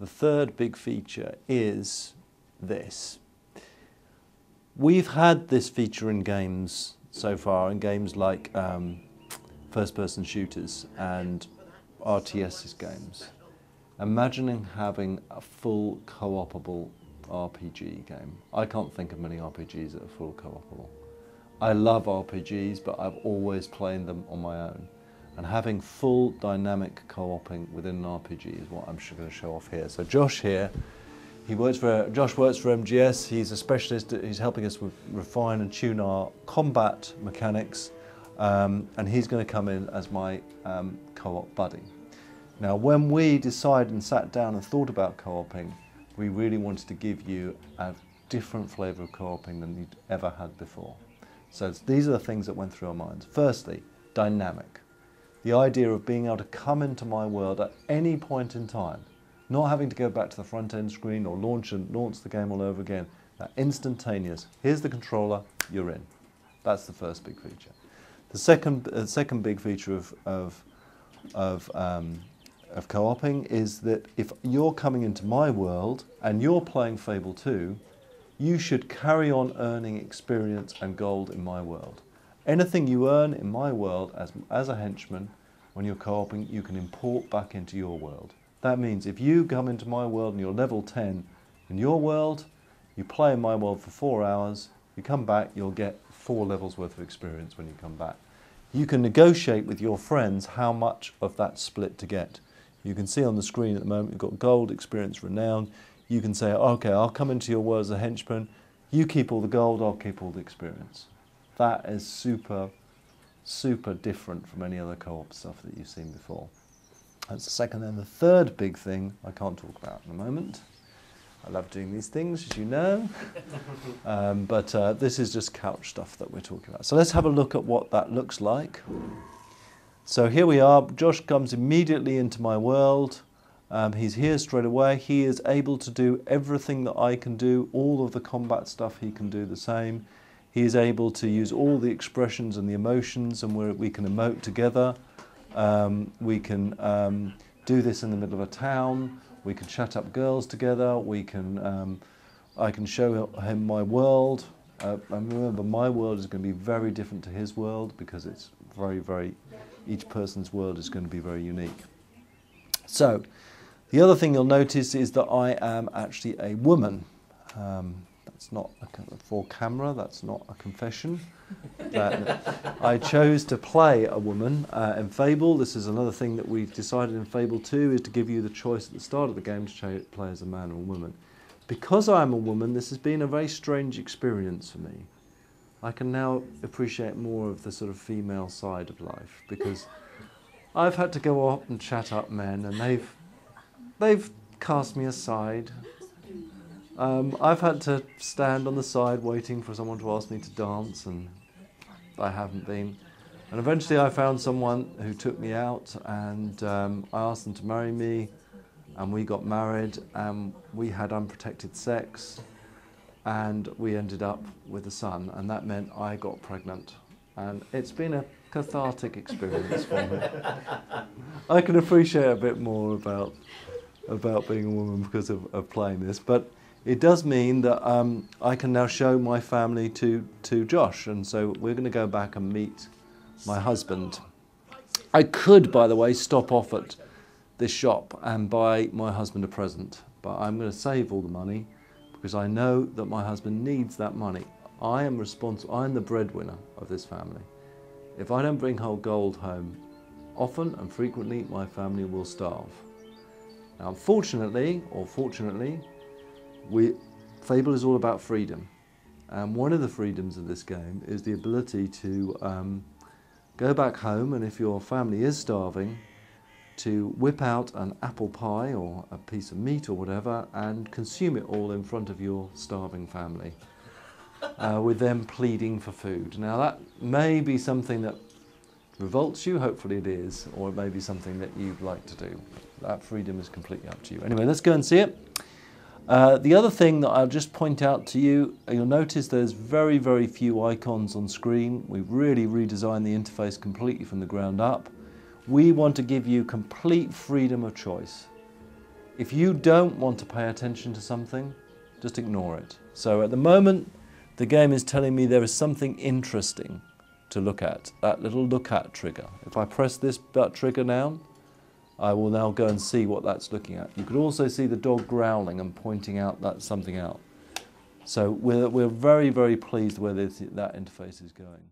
The third big feature is this. We've had this feature in games so far, in games like first-person shooters and RTS games. Imagining having a full co-opable RPG game. I can't think of many RPGs that are full co-opable. I love RPGs, but I've always played them on my own. And having full dynamic co-oping within an RPG is what I'm going to show off here. So Josh here, Josh works for MGS. He's a specialist. He's helping us refine and tune our combat mechanics, and he's going to come in as my co-op buddy. Now, when we decided and sat down and thought about co-oping, we really wanted to give you a different flavour of co-oping than you'd ever had before. So these are the things that went through our minds. Firstly, dynamic. The idea of being able to come into my world at any point in time, not having to go back to the front end screen or launch the game all over again. That instantaneous. Here's the controller, you're in. That's the first big feature. The second big feature of co-oping is that if you're coming into my world and you're playing Fable 2, you should carry on earning experience and gold in my world. Anything you earn in my world as a henchman, when you're co-oping, you can import back into your world. That means if you come into my world and you're level 10 in your world, you play in my world for 4 hours, you come back, you'll get 4 levels worth of experience when you come back. You can negotiate with your friends how much of that split to get. You can see on the screen at the moment, you've got gold, experience, renown. You can say, okay, I'll come into your world as a henchman, you keep all the gold, I'll keep all the experience. That is super, super different from any other co-op stuff that you've seen before. That's the second. And the third big thing I can't talk about in a moment. I love doing these things, as you know. But this is just couch stuff that we're talking about. So let's have a look at what that looks like. So here we are. Josh comes immediately into my world. He's here straight away. He is able to do everything that I can do. All of the combat stuff he can do the same. He is able to use all the expressions and the emotions, and we can emote together. We can do this in the middle of a town. We can chat up girls together. I can show him my world. And remember, my world is going to be very different to his world because it's each person's world is going to be very unique. So, the other thing you'll notice is that I am actually a woman. That's not for camera, that's not a confession. I chose to play a woman in Fable. This is another thing that we've decided in Fable 2 is to give you the choice at the start of the game to play as a man or a woman. Because I'm a woman, this has been a very strange experience for me. I can now appreciate more of the sort of female side of life because I've had to go up and chat up men and they've cast me aside. I've had to stand on the side waiting for someone to ask me to dance, and I haven't been. And eventually I found someone who took me out, and I asked them to marry me, and we got married, and we had unprotected sex, and we ended up with a son, and that meant I got pregnant. And it's been a cathartic experience for me. I can appreciate a bit more about being a woman because of playing this, but it does mean that I can now show my family to Josh, and so we're going to go back and meet my husband. I could, by the way, stop off at this shop and buy my husband a present, but I'm going to save all the money because I know that my husband needs that money. I am responsible. I'm the breadwinner of this family. If I don't bring whole gold home often and frequently, my family will starve. Now, unfortunately, or fortunately, Fable is all about freedom, and one of the freedoms of this game is the ability to go back home, and if your family is starving, to whip out an apple pie or a piece of meat or whatever and consume it all in front of your starving family, with them pleading for food. Now that may be something that revolts you, hopefully it is, or it may be something that you'd like to do. That freedom is completely up to you. Anyway, let's go and see it. The other thing that I'll just point out to you, you'll notice there's very, very few icons on screen. We've really redesigned the interface completely from the ground up. We want to give you complete freedom of choice. If you don't want to pay attention to something, just ignore it. So at the moment, the game is telling me there is something interesting to look at, that little look at trigger. If I press this trigger now, I will now go and see what that's looking at. You could also see the dog growling and pointing out that something out. So we're very, very pleased where that interface is going.